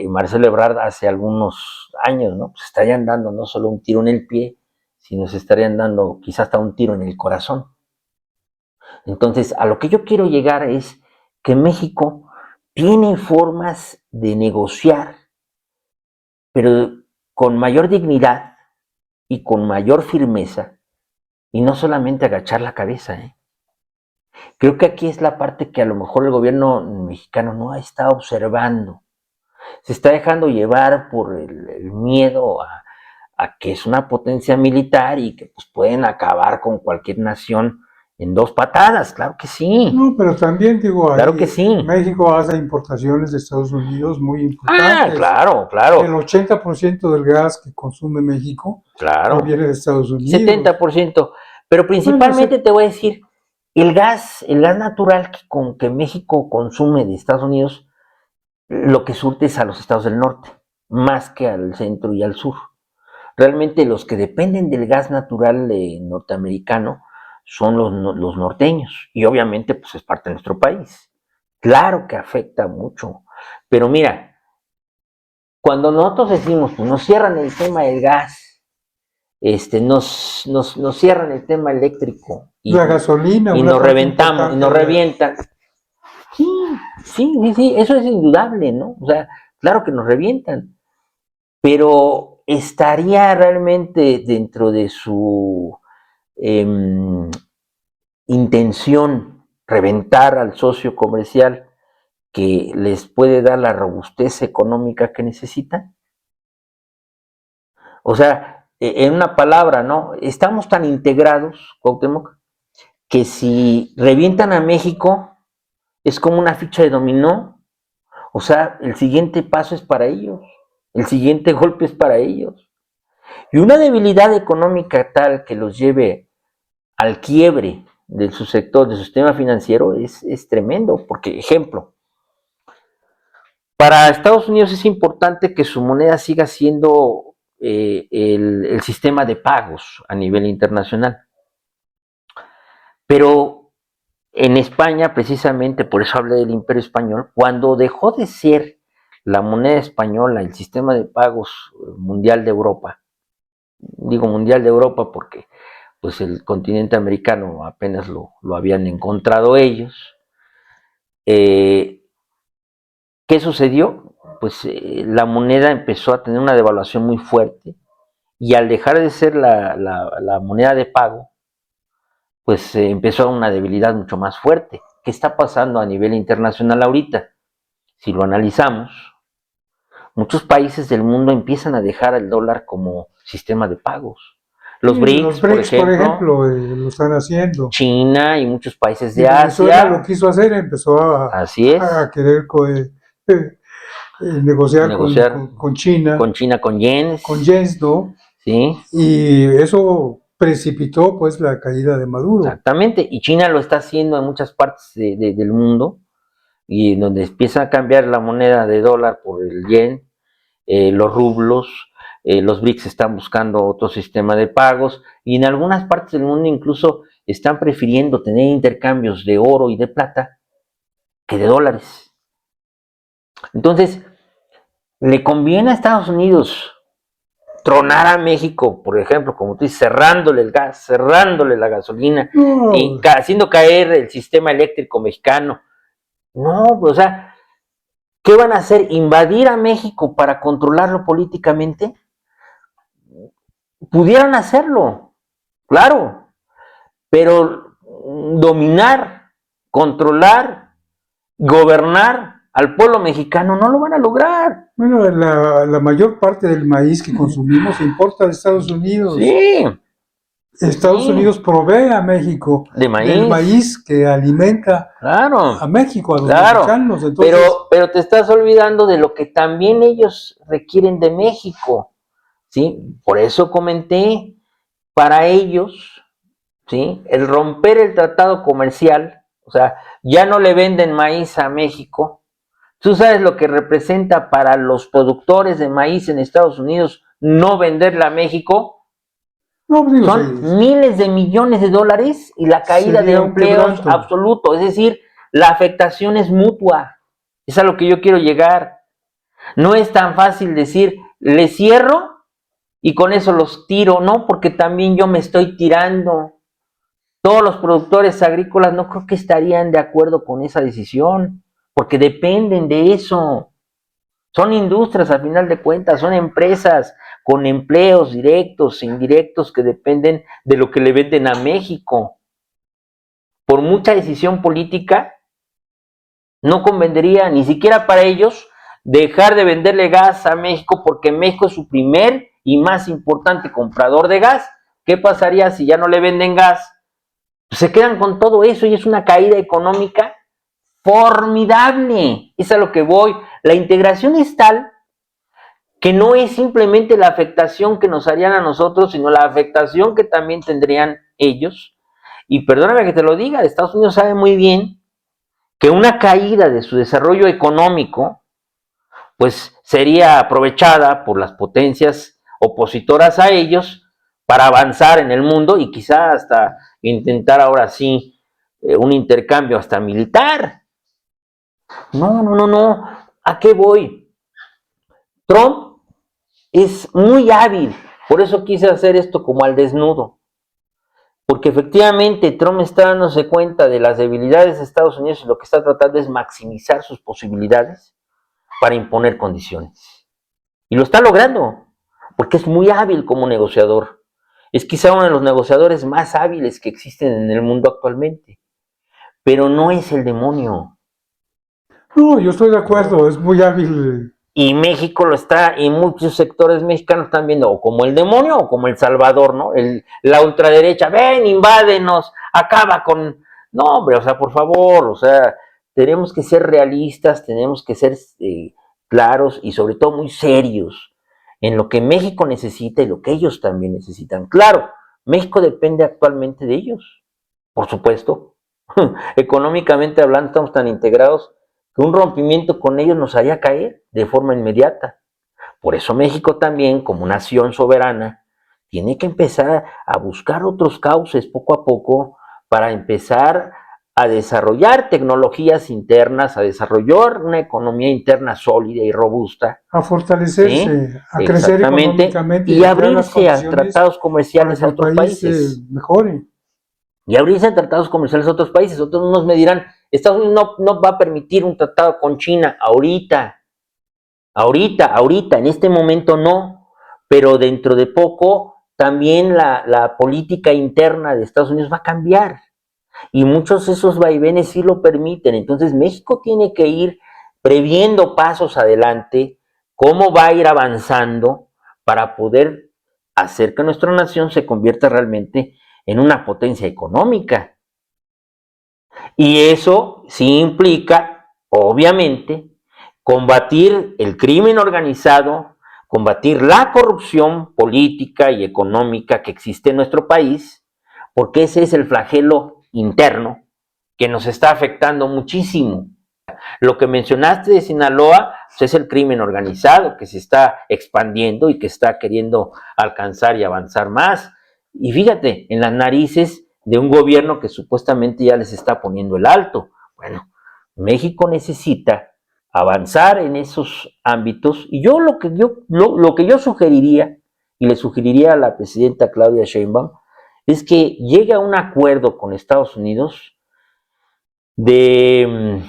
Marcelo Ebrard hace algunos años, ¿no? Pues estarían dando no solo un tiro en el pie, sino se estarían dando quizás hasta un tiro en el corazón. Entonces, a lo que yo quiero llegar es que México tiene formas de negociar, pero con mayor dignidad y con mayor firmeza, y no solamente agachar la cabeza, ¿eh? Creo que aquí es la parte que a lo mejor el gobierno mexicano no está observando. Se está dejando llevar por el miedo a que es una potencia militar y que pues, pueden acabar con cualquier nación en 2 patadas, claro que sí. No, pero también digo, Claro ahí que sí. México hace importaciones de Estados Unidos muy importantes. Claro, claro. El 80% del gas que consume México proviene de Estados Unidos. 70%. Pero principalmente bueno, te voy a decir, el gas natural que México consume de Estados Unidos, lo que surte es a los estados del norte, más que al centro y al sur. Realmente los que dependen del gas natural norteamericano son los norteños, y obviamente pues es parte de nuestro país. Claro que afecta mucho, pero mira, cuando nosotros decimos, pues nos cierran el tema del gas, nos cierran el tema eléctrico, y la gasolina, y nos reventamos, y nos revientan. Sí, eso es indudable, ¿no? O sea, claro que nos revientan, pero estaría realmente dentro de su intención reventar al socio comercial que les puede dar la robustez económica que necesitan. O sea, en una palabra, ¿no? Estamos tan integrados, Cuauhtémoc, que si revientan a México, es como una ficha de dominó. O sea, el siguiente paso es para ellos, el siguiente golpe es para ellos. Y una debilidad económica tal que los lleve al quiebre de su sector, de su sistema financiero, es tremendo. Porque, ejemplo, para Estados Unidos es importante que su moneda siga siendo el sistema de pagos a nivel internacional. Pero en España, precisamente, por eso hablé del Imperio Español, cuando dejó de ser la moneda española el sistema de pagos mundial de Europa, digo mundial de Europa porque pues el continente americano apenas lo habían encontrado ellos, ¿qué sucedió? Pues la moneda empezó a tener una devaluación muy fuerte, y al dejar de ser la moneda de pago, pues empezó una debilidad mucho más fuerte. ¿Qué está pasando a nivel internacional ahorita? Si lo analizamos, muchos países del mundo empiezan a dejar el dólar como sistema de pagos. Los BRICS, por ejemplo, lo están haciendo. China y muchos países de Venezuela Asia. lo quiso hacer, empezó a querer negociar con China. Con China, con yens. Con yens, ¿no? Sí. Y eso precipitó pues la caída de Maduro. Exactamente, y China lo está haciendo en muchas partes del mundo, y en donde empieza a cambiar la moneda de dólar por el yen, los rublos, los BRICS están buscando otro sistema de pagos, y en algunas partes del mundo incluso están prefiriendo tener intercambios de oro y de plata que de dólares. Entonces, le conviene a Estados Unidos tronar a México, por ejemplo, como tú dices, cerrándole el gas, cerrándole la gasolina, y haciendo caer el sistema eléctrico mexicano. No, o sea, ¿qué van a hacer? ¿Invadir a México para controlarlo políticamente? Pudieran hacerlo, claro, pero dominar, controlar, gobernar al pueblo mexicano no lo van a lograr. Bueno, la mayor parte del maíz que consumimos importa de Estados Unidos. Sí. Estados Unidos provee a México del maíz que alimenta a México, a los mexicanos. Entonces, pero te estás olvidando de lo que también ellos requieren de México, ¿sí? Por eso comenté, para ellos, ¿sí? El romper el tratado comercial, o sea, ya no le venden maíz a México. ¿Tú sabes lo que representa para los productores de maíz en Estados Unidos no venderle a México? No, digo, son miles de millones de dólares y la caída de empleos absoluto. Es decir, la afectación es mutua. Es a lo que yo quiero llegar. No es tan fácil decir, le cierro y con eso los tiro, no, porque también yo me estoy tirando. Todos los productores agrícolas no creo que estarían de acuerdo con esa decisión, porque dependen de eso. Son industrias, al final de cuentas, son empresas con empleos directos e indirectos que dependen de lo que le venden a México. Por mucha decisión política, no convendría ni siquiera para ellos dejar de venderle gas a México, porque México es su primer y más importante comprador de gas. ¿Qué pasaría si ya no le venden gas? Pues se quedan con todo eso y es una caída económica formidable. Es a lo que voy. La integración es tal que no es simplemente la afectación que nos harían a nosotros, sino la afectación que también tendrían ellos. Y perdóname que te lo diga, Estados Unidos sabe muy bien que una caída de su desarrollo económico, pues sería aprovechada por las potencias opositoras a ellos para avanzar en el mundo y quizá hasta intentar ahora sí un intercambio hasta militar. No. ¿A qué voy? Trump es muy hábil, por eso quise hacer esto como al desnudo, porque efectivamente Trump está dándose cuenta de las debilidades de Estados Unidos y lo que está tratando es maximizar sus posibilidades para imponer condiciones. Y lo está logrando, porque es muy hábil como negociador. Es quizá uno de los negociadores más hábiles que existen en el mundo actualmente, pero no es el demonio. No, yo estoy de acuerdo, es muy hábil. Y México lo está, y muchos sectores mexicanos están viendo o como el demonio o como el Salvador, ¿no? La ultraderecha, ven, invádenos, acaba con... No, hombre, o sea, por favor, o sea, tenemos que ser realistas, tenemos que ser claros y sobre todo muy serios en lo que México necesita y lo que ellos también necesitan. Claro, México depende actualmente de ellos, por supuesto. Económicamente hablando, estamos tan integrados que un rompimiento con ellos nos haría caer de forma inmediata. Por eso México también, como nación soberana, tiene que empezar a buscar otros cauces poco a poco para empezar a desarrollar tecnologías internas, a desarrollar una economía interna sólida y robusta. A fortalecerse, ¿Sí? a crecer económicamente y abrirse a tratados comerciales a otros países. Mejore. Y abrirse a tratados comerciales a otros países. Otros unos me dirán, Estados Unidos no va a permitir un tratado con China ahorita, en este momento no, pero dentro de poco también la política interna de Estados Unidos va a cambiar y muchos de esos vaivenes sí lo permiten. Entonces México tiene que ir previendo pasos adelante, cómo va a ir avanzando para poder hacer que nuestra nación se convierta realmente en una potencia económica. Y eso sí implica, obviamente, combatir el crimen organizado, combatir la corrupción política y económica que existe en nuestro país, porque ese es el flagelo interno que nos está afectando muchísimo. Lo que mencionaste de Sinaloa pues es el crimen organizado que se está expandiendo y que está queriendo alcanzar y avanzar más. Y fíjate, en las narices de un gobierno que supuestamente ya les está poniendo el alto. Bueno, México necesita avanzar en esos ámbitos y lo que yo sugeriría y le sugeriría a la presidenta Claudia Sheinbaum es que llegue a un acuerdo con Estados Unidos de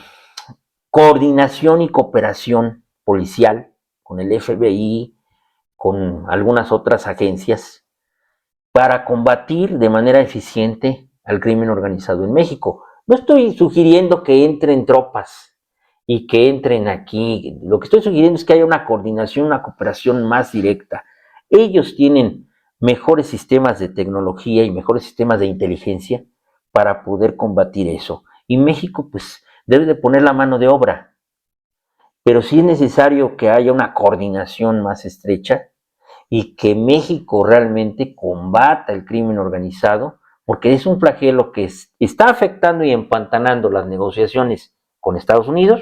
coordinación y cooperación policial con el FBI, con algunas otras agencias, para combatir de manera eficiente al crimen organizado en México. No estoy sugiriendo que entren tropas y que entren aquí. Lo que estoy sugiriendo es que haya una coordinación, una cooperación más directa. Ellos tienen mejores sistemas de tecnología y mejores sistemas de inteligencia para poder combatir eso. Y México, pues, debe de poner la mano de obra. Pero sí es necesario que haya una coordinación más estrecha y que México realmente combata el crimen organizado, porque es un flagelo que está afectando y empantanando las negociaciones con Estados Unidos,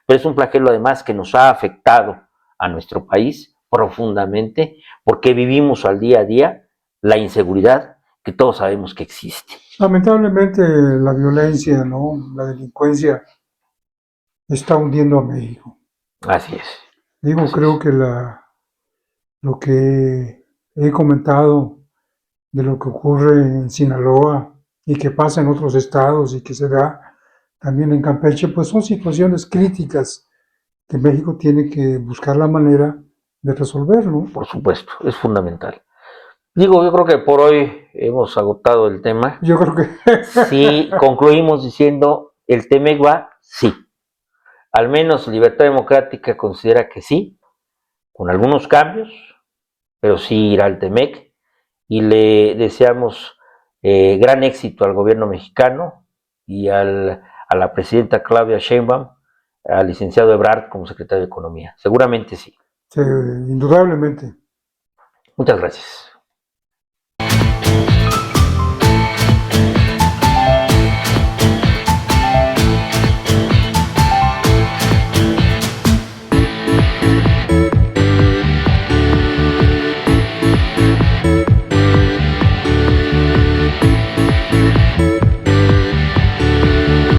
pero es un flagelo además que nos ha afectado a nuestro país profundamente, porque vivimos al día a día la inseguridad que todos sabemos que existe. Lamentablemente la violencia, ¿no? La delincuencia está hundiendo a México. Así es. Digo, Así creo es. que lo que he comentado de lo que ocurre en Sinaloa y que pasa en otros estados y que se da también en Campeche, pues son situaciones críticas que México tiene que buscar la manera de resolver, ¿no? Por supuesto, es fundamental. Digo, yo creo que por hoy hemos agotado el tema. Yo creo que Sí, concluimos diciendo, el TEMEC va, sí. Al menos Libertad Democrática considera que sí, con algunos cambios, pero sí irá al TEMEC. Y le deseamos gran éxito al gobierno mexicano y a la presidenta Claudia Sheinbaum, al licenciado Ebrard como secretario de Economía. Seguramente sí. indudablemente. Muchas gracias.